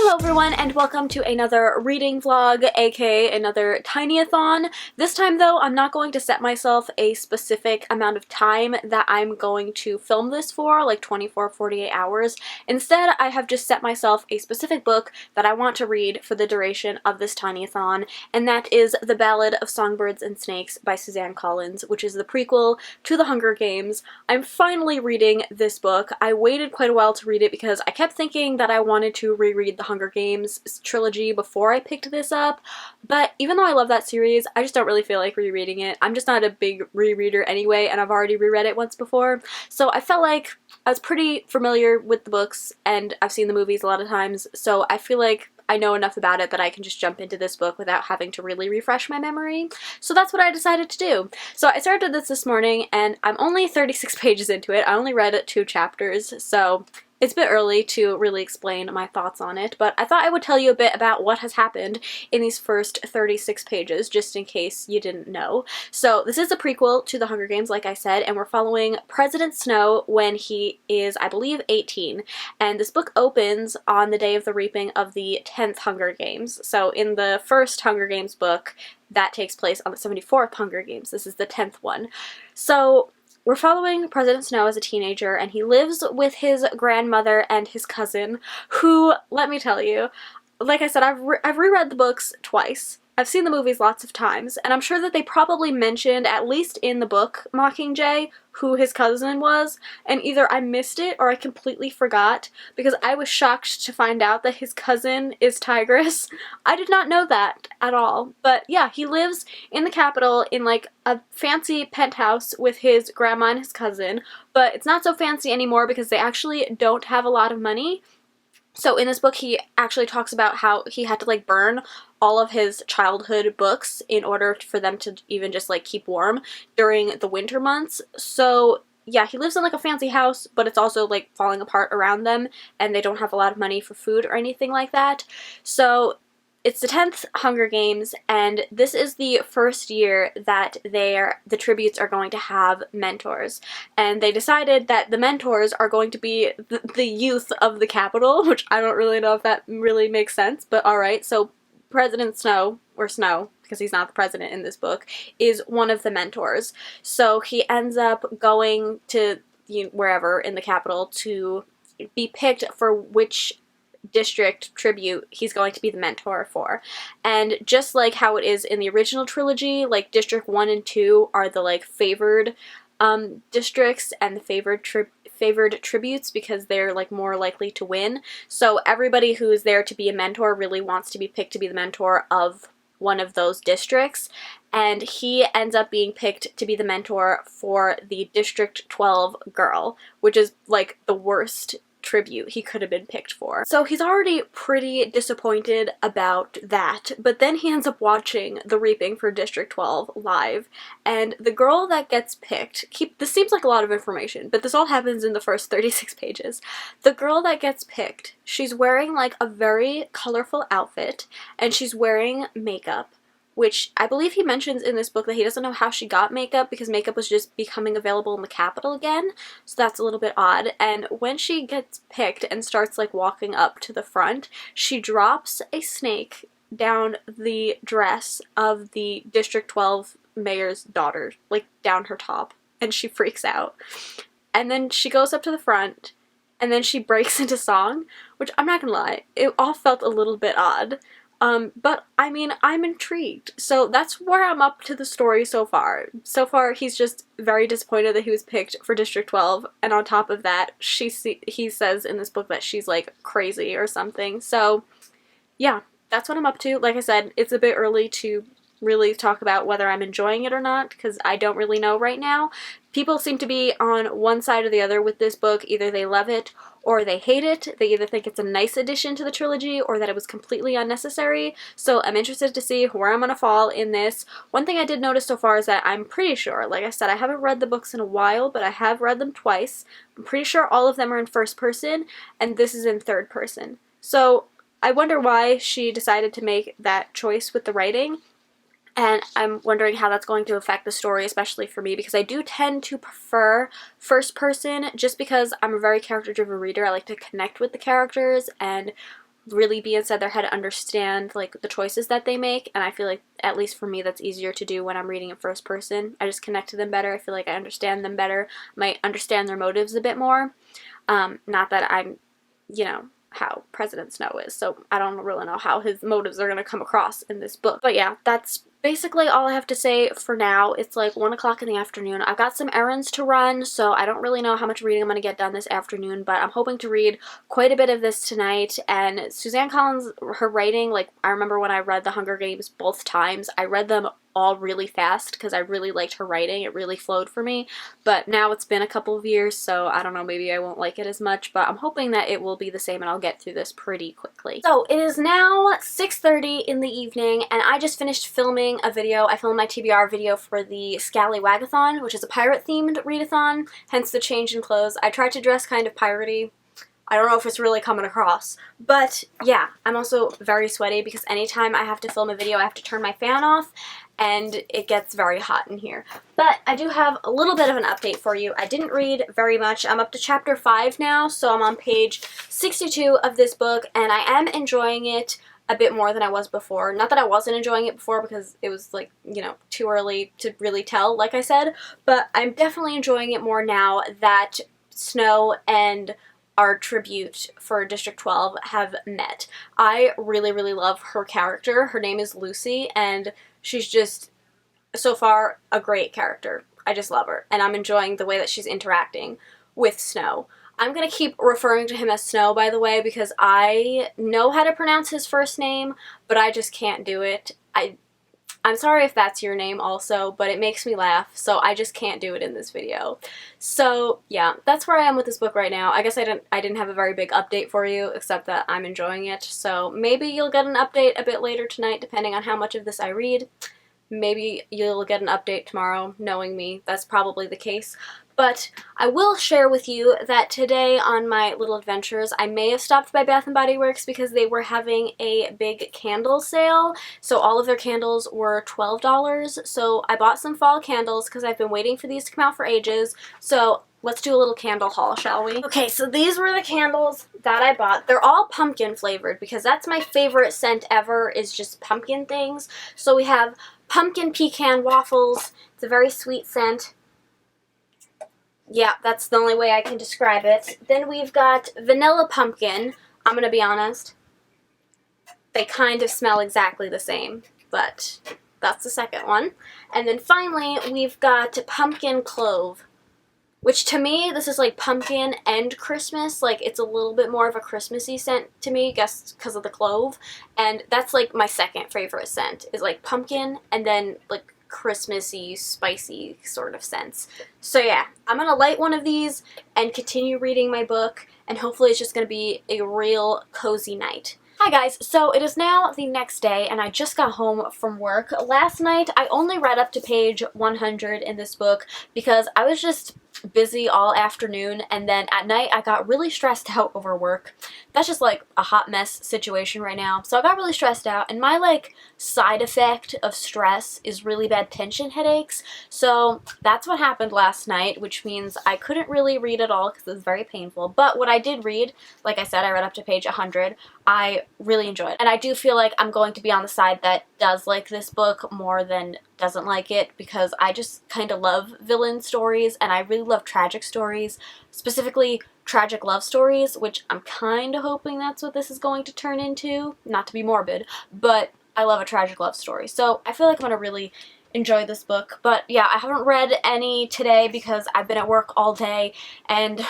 Hello everyone and welcome to another reading vlog, aka another tiny-a-thon. This time though, I'm not going to set myself a specific amount of time that I'm going to film this for, like 24, 48 hours. Instead, I have just set myself a specific book that I want to read for the duration of this tiny-a-thon, and that is The Ballad of Songbirds and Snakes by Suzanne Collins, which is the prequel to The Hunger Games. I'm finally reading this book. I waited quite a while to read it because I kept thinking that I wanted to reread the Hunger Games trilogy before I picked this up, but even though I love that series, I just don't really feel like rereading it. I'm just not a big rereader anyway, and I've already reread it once before, so I felt like I was pretty familiar with the books, and I've seen the movies a lot of times, so I feel like I know enough about it that I can just jump into this book without having to really refresh my memory. So that's what I decided to do. So I started this morning, and I'm only 36 pages into it. I only read 2 chapters, so it's a bit early to really explain my thoughts on it, but I thought I would tell you a bit about what has happened in these first 36 pages, just in case you didn't know. So this is a prequel to The Hunger Games, like I said, and we're following President Snow when he is, I believe, 18. And this book opens on the day of the reaping of the 10th Hunger Games. So in the first Hunger Games book, that takes place on the 74th Hunger Games. This is the 10th one. So we're following President Snow as a teenager, and he lives with his grandmother and his cousin, who, let me tell you, like I said, I've reread the books twice. I've seen the movies lots of times, and I'm sure that they probably mentioned, at least in the book Mockingjay, who his cousin was, and either I missed it or I completely forgot, because I was shocked to find out that his cousin is Tigress. I did not know that at all. But yeah, he lives in the capital in like a fancy penthouse with his grandma and his cousin, but it's not so fancy anymore because they actually don't have a lot of money. So in this book, he actually talks about how he had to like burn all of his childhood books in order for them to even just like keep warm during the winter months. So yeah, he lives in like a fancy house, but it's also like falling apart around them, and they don't have a lot of money for food or anything like that. So it's the 10th Hunger Games, and this is the first year that the tributes are going to have mentors. And they decided that the mentors are going to be the youth of the capital, which I don't really know if that really makes sense, but alright. So President Snow, or Snow, because he's not the president in this book, is one of the mentors. So he ends up going to wherever in the capital to be picked for which district tribute he's going to be the mentor for. And just like how it is in the original trilogy, like District 1 and 2 are the like favored districts and the favored tributes because they're like more likely to win. So everybody who is there to be a mentor really wants to be picked to be the mentor of one of those districts, and he ends up being picked to be the mentor for the District 12 girl, which is like the worst tribute he could have been picked for. So he's already pretty disappointed about that, but then he ends up watching the reaping for District 12 live, and the girl that gets picked, this seems like a lot of information, but this all happens in the first 36 pages. The girl that gets picked, she's wearing like a very colorful outfit, and she's wearing makeup, which I believe he mentions in this book that he doesn't know how she got makeup because makeup was just becoming available in the capital again, so that's a little bit odd. And when she gets picked and starts like walking up to the front, she drops a snake down the dress of the District 12 mayor's daughter, like down her top, and she freaks out. And then she goes up to the front, and then she breaks into song, which I'm not gonna lie, it all felt a little bit odd. But I mean, I'm intrigued. So that's where I'm up to the story so far. So far, he's just very disappointed that he was picked for District 12, and on top of that, he says in this book that she's like crazy or something. So yeah, that's what I'm up to. Like I said, it's a bit early to really talk about whether I'm enjoying it or not, because I don't really know right now. People seem to be on one side or the other with this book. Either they love it or they hate it. They either think it's a nice addition to the trilogy or that it was completely unnecessary. So I'm interested to see where I'm going to fall in this. One thing I did notice so far is that I'm pretty sure, like I said, I haven't read the books in a while, but I have read them twice. I'm pretty sure all of them are in first person, and this is in third person. So I wonder why she decided to make that choice with the writing. And I'm wondering how that's going to affect the story, especially for me, because I do tend to prefer first person just because I'm a very character-driven reader. I like to connect with the characters and really be inside their head and understand like the choices that they make, and I feel like, at least for me, that's easier to do when I'm reading in first person. I just connect to them better. I feel like I understand them better, might understand their motives a bit more. Not that I'm, you know, how President Snow is, so I don't really know how his motives are going to come across in this book. But yeah, that's basically all I have to say for now. It's like 1 o'clock in the afternoon. I've got some errands to run, so I don't really know how much reading I'm going to get done this afternoon, but I'm hoping to read quite a bit of this tonight. And Suzanne Collins, her writing, like, I remember when I read The Hunger Games both times, I read them all really fast because I really liked her writing. It really flowed for me, but now it's been a couple of years, so I don't know, maybe I won't like it as much, but I'm hoping that it will be the same and I'll get through this pretty quickly. So it is now 6:30 in the evening, and I just finished filming a video. I filmed my TBR video for the Scallywagathon, which is a pirate-themed readathon, hence the change in clothes. I tried to dress kind of piratey. I don't know if it's really coming across, but yeah, I'm also very sweaty because anytime I have to film a video, I have to turn my fan off, and it gets very hot in here. But I do have a little bit of an update for you. I didn't read very much. I'm up to chapter 5 now, so I'm on page 62 of this book, and I am enjoying it a bit more than I was before. Not that I wasn't enjoying it before, because it was, like, you know, too early to really tell, like I said, but I'm definitely enjoying it more now that Snow and our tribute for District 12 have met. I really, really love her character. Her name is Lucy, and she's just, so far, a great character. I just love her, and I'm enjoying the way that she's interacting with Snow. I'm going to keep referring to him as Snow, by the way, because I know how to pronounce his first name, but I just can't do it. I'm sorry if that's your name also, but it makes me laugh, so I just can't do it in this video. So yeah, that's where I am with this book right now. I guess I didn't have a very big update for you, except that I'm enjoying it, so maybe you'll get an update a bit later tonight, depending on how much of this I read. Maybe you'll get an update tomorrow. Knowing me, that's probably the case. But I will share with you that today on my little adventures, I may have stopped by Bath & Body Works because they were having a big candle sale. So all of their candles were $12. So I bought some fall candles because I've been waiting for these to come out for ages. So let's do a little candle haul, shall we? Okay, so these were the candles that I bought. They're all pumpkin flavored because that's my favorite scent ever, is just pumpkin things. So we have pumpkin pecan waffles. It's a very sweet scent. Yeah, that's the only way I can describe it. Then we've got vanilla pumpkin. I'm gonna be honest, they kind of smell exactly the same, but that's the second one. And then finally, we've got pumpkin clove, which to me, this is like pumpkin and Christmas. Like, it's a little bit more of a Christmassy scent to me, I guess because of the clove. And that's like my second favorite scent, is like pumpkin and then like Christmassy, spicy sort of scents. So yeah, I'm gonna light one of these and continue reading my book, and hopefully it's just gonna be a real cozy night. Hi guys, so it is now the next day and I just got home from work. Last night I only read up to page 100 in this book because I was just busy all afternoon, and then at night I got really stressed out over work. That's just like a hot mess situation right now. So I got really stressed out, and my like side effect of stress is really bad tension headaches. So that's what happened last night, which means I couldn't really read at all because it was very painful. But what I did read, like I said, I read up to page 100. I really enjoyed, and I do feel like I'm going to be on the side that does like this book more than doesn't like it, because I just kind of love villain stories, and I really love tragic stories, specifically tragic love stories, which I'm kind of hoping that's what this is going to turn into. Not to be morbid, but I love a tragic love story, so I feel like I'm going to really enjoy this book. But yeah, I haven't read any today because I've been at work all day, and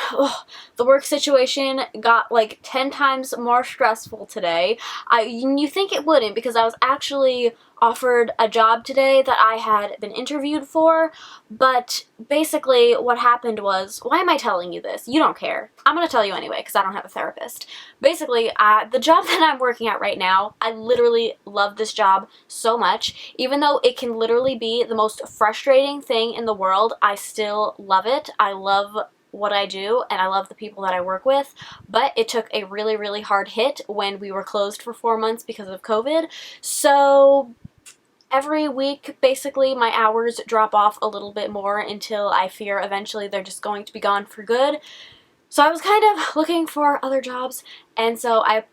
the work situation got like 10 times more stressful today. You think it wouldn't, because I was actually offered a job today that I had been interviewed for, but basically what happened was, why am I telling you this? You don't care. I'm gonna tell you anyway because I don't have a therapist. Basically, the job that I'm working at right now, I literally love this job so much. Even though it can literally be the most frustrating thing in the world, I still love it. I love what I do, and I love the people that I work with, but it took a really, really hard hit when we were closed for 4 months because of COVID. So every week, basically, my hours drop off a little bit more until I fear eventually they're just going to be gone for good. So I was kind of looking for other jobs, And so I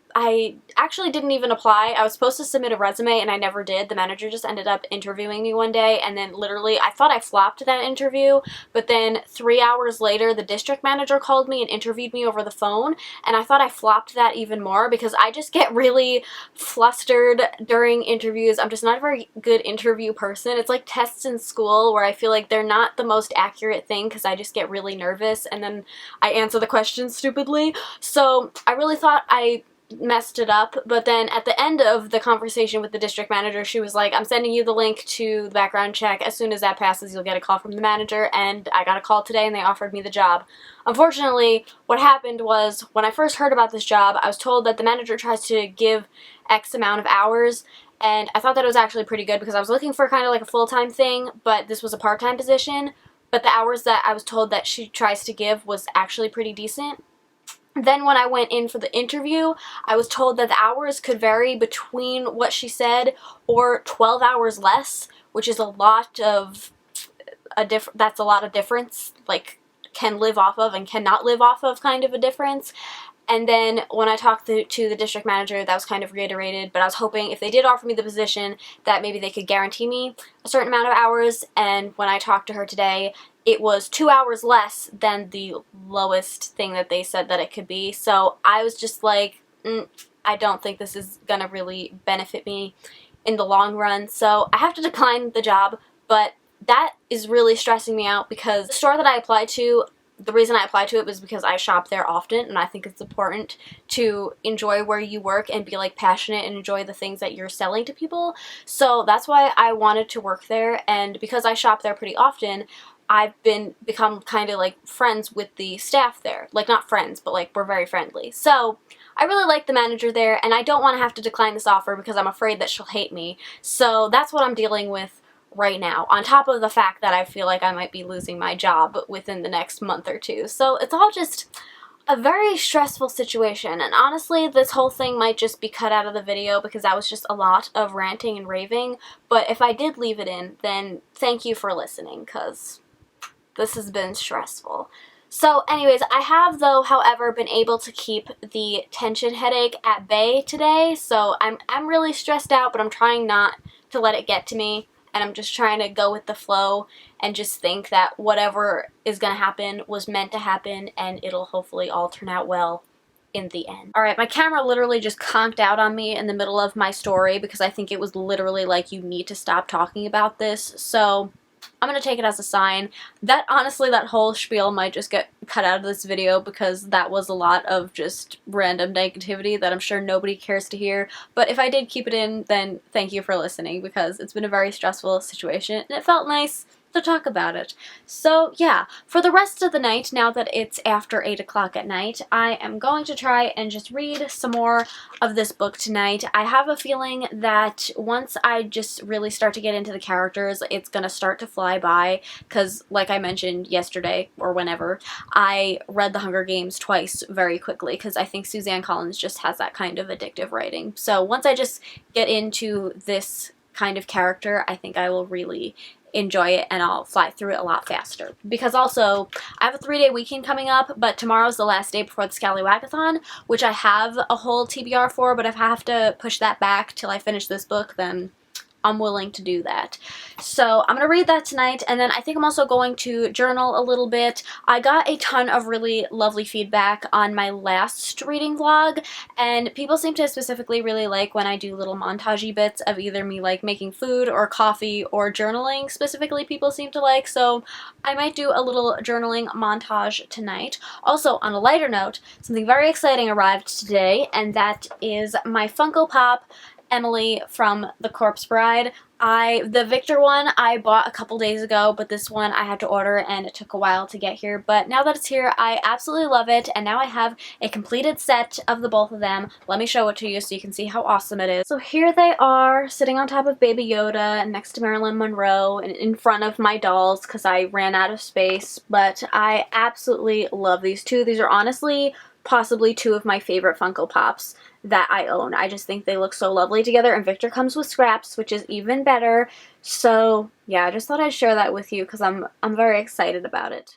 actually didn't even apply. I was supposed to submit a resume and I never did. The manager just ended up interviewing me one day, and then literally I thought I flopped that interview, but then 3 hours later the district manager called me and interviewed me over the phone, and I thought I flopped that even more because I just get really flustered during interviews. I'm just not a very good interview person. It's like tests in school where I feel like they're not the most accurate thing because I just get really nervous and then I answer the questions stupidly. So I really thought I messed it up, but then at the end of the conversation with the district manager, she was like, I'm sending you the link to the background check. As soon as that passes, you'll get a call from the manager, and I got a call today and they offered me the job. Unfortunately, what happened was when I first heard about this job, I was told that the manager tries to give X amount of hours, and I thought that it was actually pretty good because I was looking for kind of like a full-time thing, but this was a part-time position, but the hours that I was told that she tries to give was actually pretty decent. Then when I went in for the interview, I was told that the hours could vary between what she said or 12 hours less, which is a lot of that's a lot of difference, like can live off of and cannot live off of kind of a difference. And then when I talked to the district manager, that was kind of reiterated, but I was hoping if they did offer me the position that maybe they could guarantee me a certain amount of hours. And when I talked to her today, it was 2 hours less than the lowest thing that they said that it could be. So I was just like, I don't think this is gonna really benefit me in the long run. So I have to decline the job, but that is really stressing me out because the store that I applied to, the reason I applied to it was because I shop there often, and I think it's important to enjoy where you work and be like passionate and enjoy the things that you're selling to people. So that's why I wanted to work there, and because I shop there pretty often, I've become kind of like friends with the staff there. Like not friends, but like we're very friendly. So I really like the manager there, and I don't want to have to decline this offer because I'm afraid that she'll hate me. So that's what I'm dealing with right now, on top of the fact that I feel like I might be losing my job within the next month or two. So it's all just a very stressful situation, and honestly this whole thing might just be cut out of the video because that was just a lot of ranting and raving, but if I did leave it in, then thank you for listening because this has been stressful. So anyways, I have though, however, been able to keep the tension headache at bay today, so I'm really stressed out, but I'm trying not to let it get to me. And I'm just trying to go with the flow and just think that whatever is going to happen was meant to happen, and it'll hopefully all turn out well in the end. Alright, my camera literally just conked out on me in the middle of my story because I think it was literally like, you need to stop talking about this. So I'm going to take it as a sign. That honestly, that whole spiel might just get cut out of this video because that was a lot of just random negativity that I'm sure nobody cares to hear. But if I did keep it in, then thank you for listening because it's been a very stressful situation and it felt nice to talk about it. So yeah, for the rest of the night, now that it's after 8 o'clock at night, I am going to try and just read some more of this book tonight. I have a feeling that once I just really start to get into the characters, it's gonna start to fly by because, like I mentioned yesterday or whenever, I read The Hunger Games twice very quickly because I think Suzanne Collins just has that kind of addictive writing. So once I just get into this kind of character, I think I will really enjoy it and I'll fly through it a lot faster. Because also, I have a 3-day weekend coming up, but tomorrow's the last day before the Scallywagathon, which I have a whole TBR for, but if I have to push that back till I finish this book, then I'm willing to do that. So I'm going to read that tonight, and then I think I'm also going to journal a little bit. I got a ton of really lovely feedback on my last reading vlog, and people seem to specifically really like when I do little montagey bits of either me like making food or coffee or journaling. Specifically, people seem to like, so I might do a little journaling montage tonight. Also, on a lighter note, something very exciting arrived today, and that is my Funko Pop Emily from The Corpse Bride. The Victor one I bought a couple days ago, but this one I had to order and it took a while to get here. But now that it's here, I absolutely love it, and now I have a completed set of the both of them. Let me show it to you so you can see how awesome it is. So here they are, sitting on top of Baby Yoda next to Marilyn Monroe and in front of my dolls because I ran out of space. But I absolutely love these two. These are honestly possibly two of my favorite Funko Pops that I own. I just think they look so lovely together, and Victor comes with scraps, which is even better. So yeah, I just thought I'd share that with you because I'm very excited about it.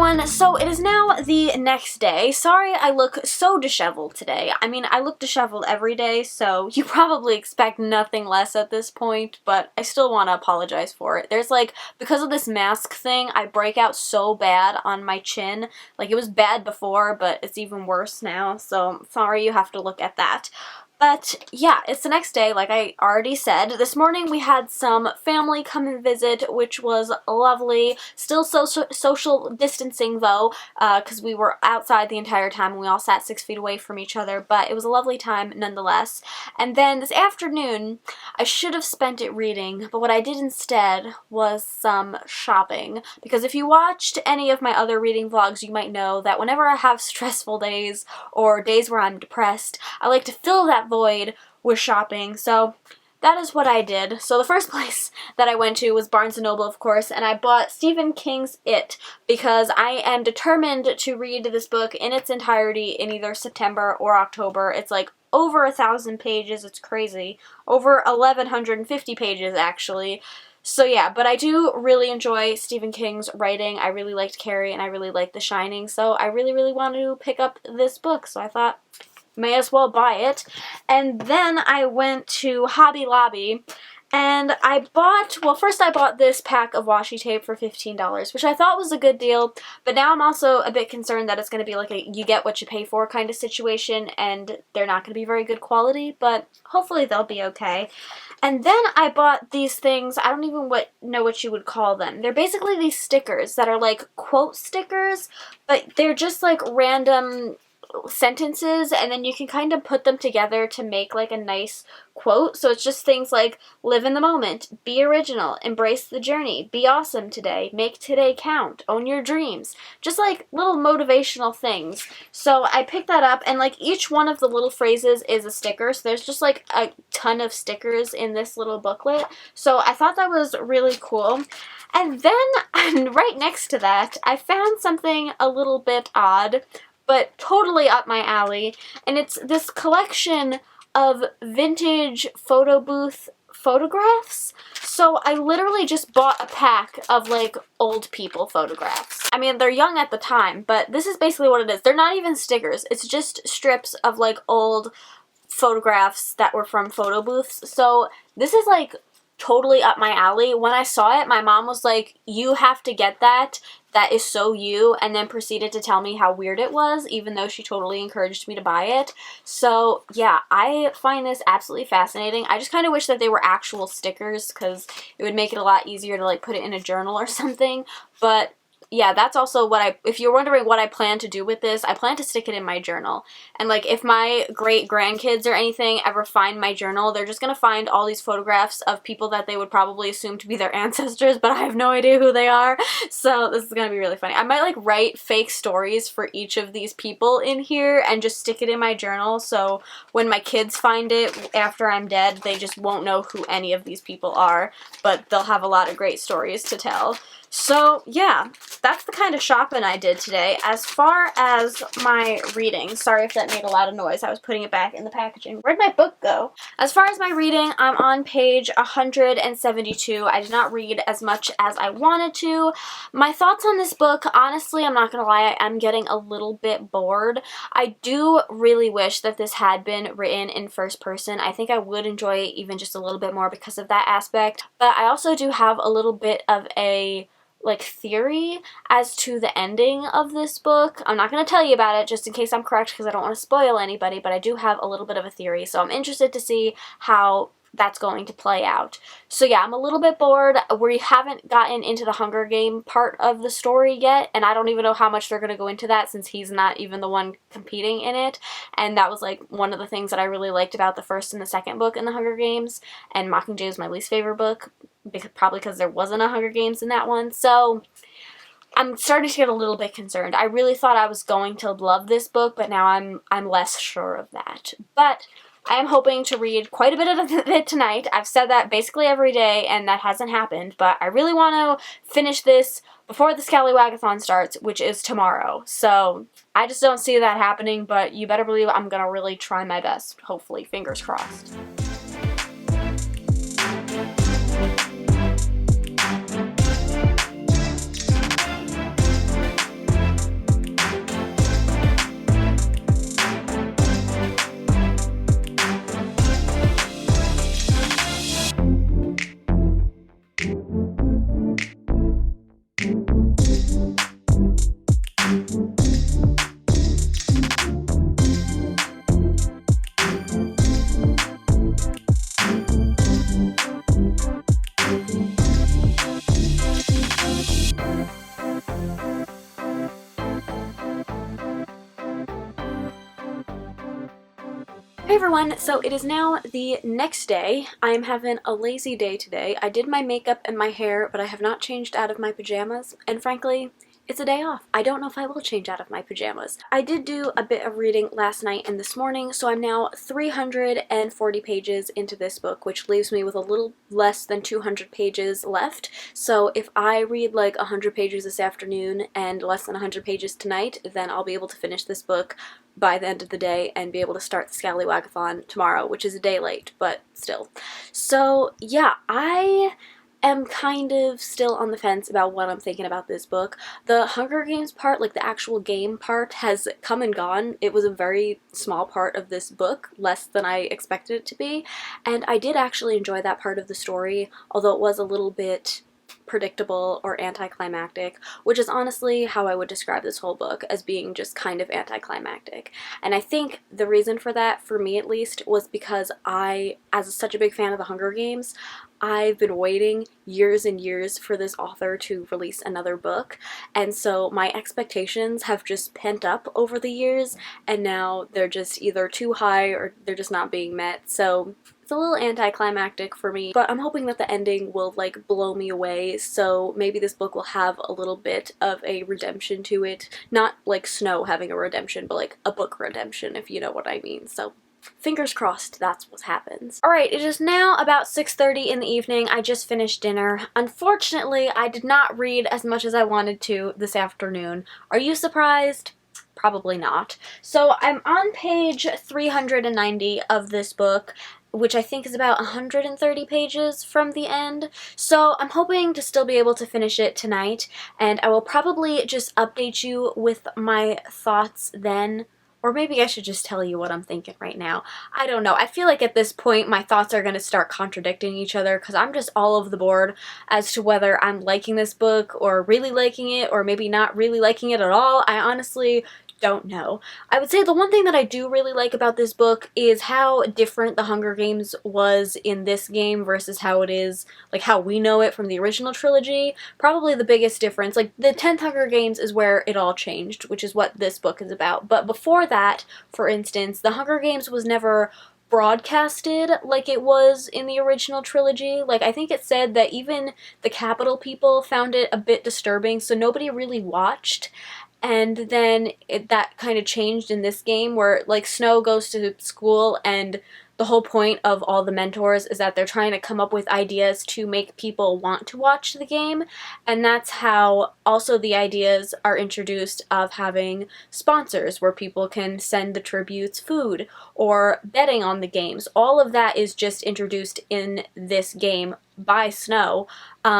everyone, so it is now the next day. Sorry I look so disheveled today. I mean, I look disheveled every day, so you probably expect nothing less at this point, but I still want to apologize for it. There's like, because of this mask thing, I break out so bad on my chin. Like, it was bad before, but it's even worse now, so sorry you have to look at that. But yeah, it's the next day, like I already said. This morning we had some family come and visit, which was lovely. Still social distancing though, because we were outside the entire time and we all sat 6 feet away from each other, but it was a lovely time nonetheless. And then this afternoon, I should have spent it reading, but what I did instead was some shopping. Because if you watched any of my other reading vlogs, you might know that whenever I have stressful days or days where I'm depressed, I like to fill that void with shopping, so that is what I did. So the first place that I went to was Barnes & Noble, of course, and I bought Stephen King's It, because I am determined to read this book in its entirety in either September or October. It's like over 1,000 pages, it's crazy. Over 1,150 pages, actually. So yeah, but I do really enjoy Stephen King's writing. I really liked Carrie, and I really liked The Shining, so I really wanted to pick up this book, so I thought, may as well buy it. And then I went to Hobby Lobby and I bought, well, first I bought this pack of washi tape for $15, which I thought was a good deal, but now I'm also a bit concerned that it's going to be like a you get what you pay for kind of situation, and they're not going to be very good quality, but hopefully they'll be okay. And then I bought these things, I don't even know what you would call them. They're basically these stickers that are like quote stickers, but they're just like random sentences, and then you can kind of put them together to make like a nice quote. So it's just things like, live in the moment, be original, embrace the journey, be awesome today, make today count, own your dreams. Just like little motivational things. So I picked that up, and like each one of the little phrases is a sticker, so there's just like a ton of stickers in this little booklet. So I thought that was really cool. And then right next to that, I found something a little bit odd, but totally up my alley, and it's this collection of vintage photo booth photographs. So I literally just bought a pack of like old people photographs. I mean, they're young at the time, but this is basically what it is. They're not even stickers. It's just strips of like old photographs that were from photo booths. So this is like totally up my alley. When I saw it, my mom was like, you have to get that. That is so you, and then proceeded to tell me how weird it was, even though she totally encouraged me to buy it. So yeah, I find this absolutely fascinating. I just kind of wish that they were actual stickers, because it would make it a lot easier to like put it in a journal or something. But yeah, that's also what if you're wondering what I plan to do with this, I plan to stick it in my journal. And like, if my great-grandkids or anything ever find my journal, they're just gonna find all these photographs of people that they would probably assume to be their ancestors, but I have no idea who they are. So this is gonna be really funny. I might like write fake stories for each of these people in here and just stick it in my journal, so when my kids find it after I'm dead, they just won't know who any of these people are, but they'll have a lot of great stories to tell. So yeah, that's the kind of shopping I did today. As far as my reading, sorry if that made a lot of noise, I was putting it back in the packaging. Where'd my book go? As far as my reading, I'm on page 172. I did not read as much as I wanted to. My thoughts on this book, honestly, I'm not gonna lie, I'm getting a little bit bored. I do really wish that this had been written in first person. I think I would enjoy it even just a little bit more because of that aspect. But I also do have a little bit of a like theory as to the ending of this book. I'm not going to tell you about it just in case I'm correct, because I don't want to spoil anybody, but I do have a little bit of a theory, so I'm interested to see how that's going to play out. So yeah, I'm a little bit bored. We haven't gotten into the Hunger Game part of the story yet, and I don't even know how much they're going to go into that since he's not even the one competing in it, and that was like one of the things that I really liked about the first and the second book in the Hunger Games, and Mockingjay is my least favorite book, probably because there wasn't a Hunger Games in that one. So I'm starting to get a little bit concerned. I really thought I was going to love this book, but now I'm less sure of that. But I am hoping to read quite a bit of it tonight. I've said that basically every day, and that hasn't happened, but I really want to finish this before the Scallywagathon starts, which is tomorrow. So I just don't see that happening, but you better believe I'm going to really try my best, hopefully. Fingers crossed. Hey everyone, so it is now the next day. I am having a lazy day today. I did my makeup and my hair, but I have not changed out of my pajamas, and frankly, it's a day off. I don't know if I will change out of my pajamas. I did do a bit of reading last night and this morning, so I'm now 340 pages into this book, which leaves me with a little less than 200 pages left. So if I read like 100 pages this afternoon and less than 100 pages tonight, then I'll be able to finish this book by the end of the day and be able to start the Scallywagathon tomorrow, which is a day late, but still. So yeah, I am kind of still on the fence about what I'm thinking about this book. The Hunger Games part, like the actual game part, has come and gone. It was a very small part of this book, less than I expected it to be, and I did actually enjoy that part of the story, although it was a little bit predictable or anticlimactic, which is honestly how I would describe this whole book, as being just kind of anticlimactic. And I think the reason for that, for me at least, was because I, as such a big fan of the Hunger Games, I've been waiting years and years for this author to release another book, and so my expectations have just pent up over the years, and now they're just either too high or they're just not being met. So it's a little anticlimactic for me, but I'm hoping that the ending will like blow me away, so maybe this book will have a little bit of a redemption to it. Not like Snow having a redemption, but like a book redemption, if you know what I mean. So fingers crossed that's what happens. Alright, it is now about 6:30 in the evening. I just finished dinner. Unfortunately, I did not read as much as I wanted to this afternoon. Are you surprised? Probably not. So I'm on page 390 of this book, which I think is about 130 pages from the end. So I'm hoping to still be able to finish it tonight, and I will probably just update you with my thoughts then. Or maybe I should just tell you what I'm thinking right now. I don't know. I feel like at this point my thoughts are going to start contradicting each other, because I'm just all over the board as to whether I'm liking this book or really liking it or maybe not really liking it at all. I honestly don't know. I would say the one thing that I do really like about this book is how different The Hunger Games was in this game versus how it is, like how we know it from the original trilogy. Probably the biggest difference, like the 10th Hunger Games is where it all changed, which is what this book is about. But before that, for instance, The Hunger Games was never broadcasted like it was in the original trilogy. Like, I think it said that even the Capitol people found it a bit disturbing, so nobody really watched. And then that kind of changed in this game, where like Snow goes to school and the whole point of all the mentors is that they're trying to come up with ideas to make people want to watch the game, and that's how also the ideas are introduced of having sponsors where people can send the tributes food or betting on the games. All of that is just introduced in this game by Snow,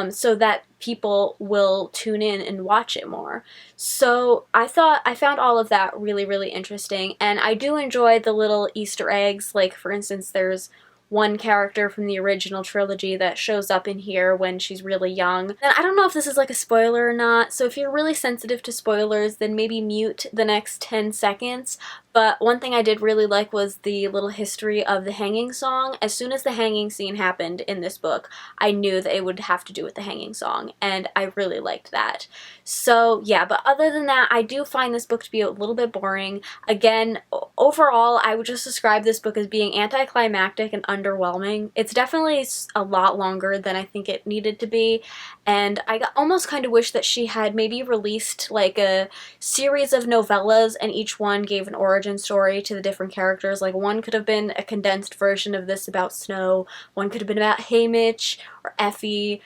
so that people will tune in and watch it more. So I found all of that really, really interesting, and I do enjoy the little Easter eggs. Like, for instance, there's one character from the original trilogy that shows up in here when she's really young. And I don't know if this is like a spoiler or not, so if you're really sensitive to spoilers, then maybe mute the next 10 seconds. But one thing I did really like was the little history of the hanging song. As soon as the hanging scene happened in this book, I knew that it would have to do with the hanging song, and I really liked that. So yeah, but other than that, I do find this book to be a little bit boring. Again, overall, I would just describe this book as being anticlimactic and underwhelming. It's definitely a lot longer than I think it needed to be, and I almost kind of wish that she had maybe released like a series of novellas, and each one gave an origin story to the different characters. Like, one could have been a condensed version of this about Snow, one could have been about Haymitch or Effie,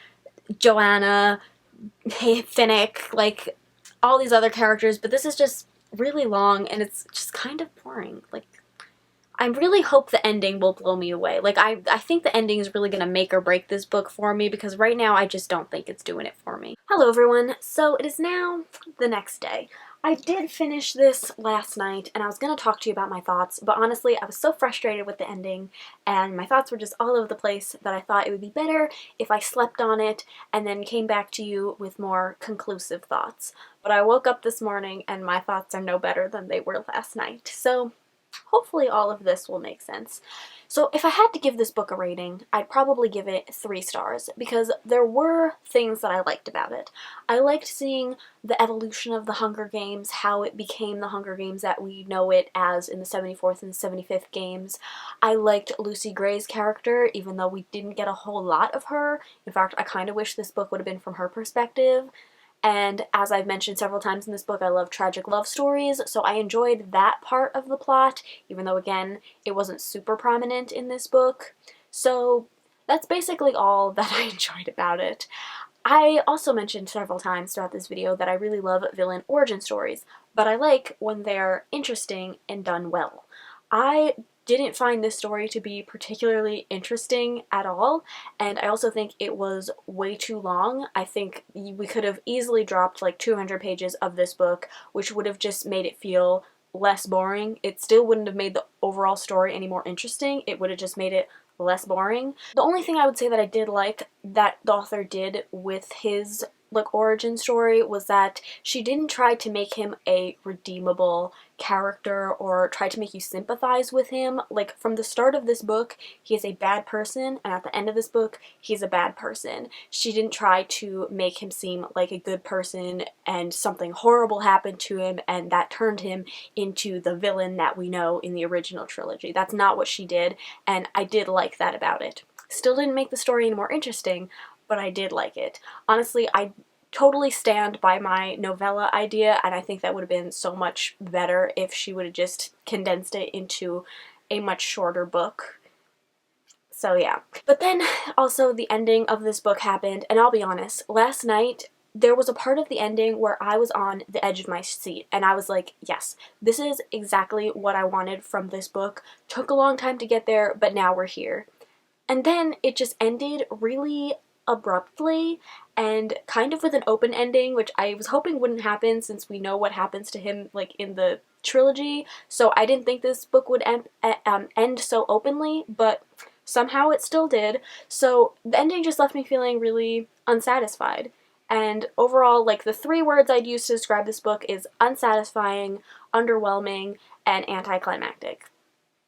Joanna, Finnick, like all these other characters, but this is just really long and it's just kind of boring. Like, I really hope the ending will blow me away. Like, I think the ending is really going to make or break this book for me, because right now I just don't think it's doing it for me. Hello everyone, so it is now the next day. I did finish this last night, and I was going to talk to you about my thoughts, but honestly, I was so frustrated with the ending, and my thoughts were just all over the place, that I thought it would be better if I slept on it, and then came back to you with more conclusive thoughts. But I woke up this morning, and my thoughts are no better than they were last night. So Hopefully all of this will make sense. So if I had to give this book a rating, I'd probably give it 3 stars because there were things that I liked about it. I liked seeing the evolution of the Hunger Games, how it became the Hunger Games that we know it as in the 74th and 75th games. I liked Lucy Gray's character, even though we didn't get a whole lot of her. In fact, I kind of wish this book would have been from her perspective. And as I've mentioned several times in this book, I love tragic love stories, so I enjoyed that part of the plot, even though, again, it wasn't super prominent in this book. So that's basically all that I enjoyed about it. I also mentioned several times throughout this video that I really love villain origin stories, but I like when they're interesting and done well. I didn't find this story to be particularly interesting at all, and I also think it was way too long. I think we could have easily dropped like 200 pages of this book, which would have just made it feel less boring. It still wouldn't have made the overall story any more interesting. It would have just made it less boring. The only thing I would say that I did like that the author did with his like origin story was that she didn't try to make him a redeemable character or try to make you sympathize with him. Like from the start of this book, he is a bad person, and at the end of this book, he's a bad person. She didn't try to make him seem like a good person and something horrible happened to him and that turned him into the villain that we know in the original trilogy. That's not what she did, and I did like that about it. Still didn't make the story any more interesting, but I did like it. Honestly, I totally stand by my novella idea, and I think that would have been so much better if she would have just condensed it into a much shorter book. So yeah. But then also the ending of this book happened, and I'll be honest, last night there was a part of the ending where I was on the edge of my seat, and I was like, yes, this is exactly what I wanted from this book. Took a long time to get there, but now we're here. And then it just ended really abruptly and kind of with an open ending, which I was hoping wouldn't happen since we know what happens to him like in the trilogy. So I didn't think this book would end so openly, but somehow it still did. So the ending just left me feeling really unsatisfied. And overall, like the 3 words I'd use to describe this book is unsatisfying, underwhelming, and anticlimactic.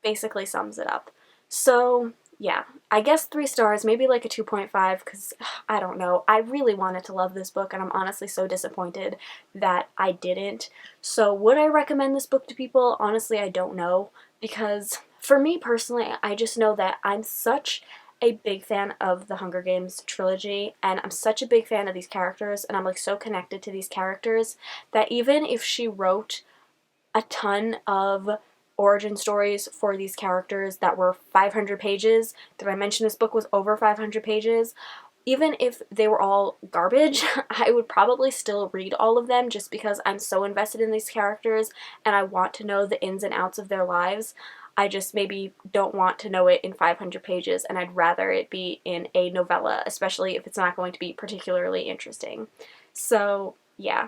Basically sums it up. So yeah, I guess 3 stars, maybe like a 2.5, because I don't know. I really wanted to love this book, and I'm honestly so disappointed that I didn't. So would I recommend this book to people? Honestly, I don't know, because for me personally, I just know that I'm such a big fan of the Hunger Games trilogy, and I'm such a big fan of these characters, and I'm like so connected to these characters, that even if she wrote a ton of origin stories for these characters that were 500 pages. Did I mention this book was over 500 pages? Even if they were all garbage, I would probably still read all of them just because I'm so invested in these characters and I want to know the ins and outs of their lives. I just maybe don't want to know it in 500 pages, and I'd rather it be in a novella, especially if it's not going to be particularly interesting. So, yeah.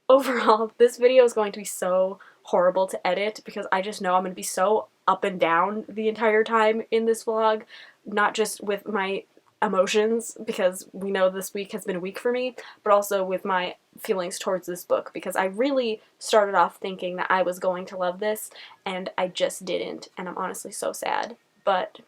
Overall, this video is going to be so horrible to edit because I just know I'm going to be so up and down the entire time in this vlog, not just with my emotions, because we know this week has been a week for me, but also with my feelings towards this book, because I really started off thinking that I was going to love this, and I just didn't, and I'm honestly so sad, but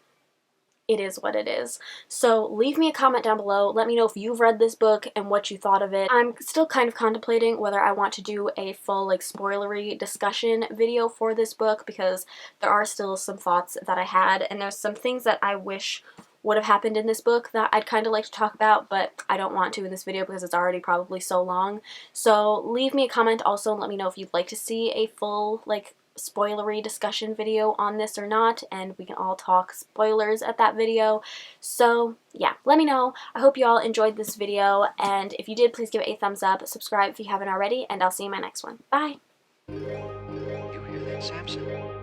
it is what it is. So leave me a comment down below. Let me know if you've read this book and what you thought of it. I'm still kind of contemplating whether I want to do a full like spoilery discussion video for this book, because there are still some thoughts that I had, and there's some things that I wish would have happened in this book that I'd kind of like to talk about, but I don't want to in this video because it's already probably so long. So leave me a comment also and let me know if you'd like to see a full like spoilery discussion video on this or not, and we can all talk spoilers at that video. So yeah, let me know. I hope you all enjoyed this video, and if you did, please give it a thumbs up, subscribe if you haven't already, and I'll see you in my next one. Bye! You hear that, Samson?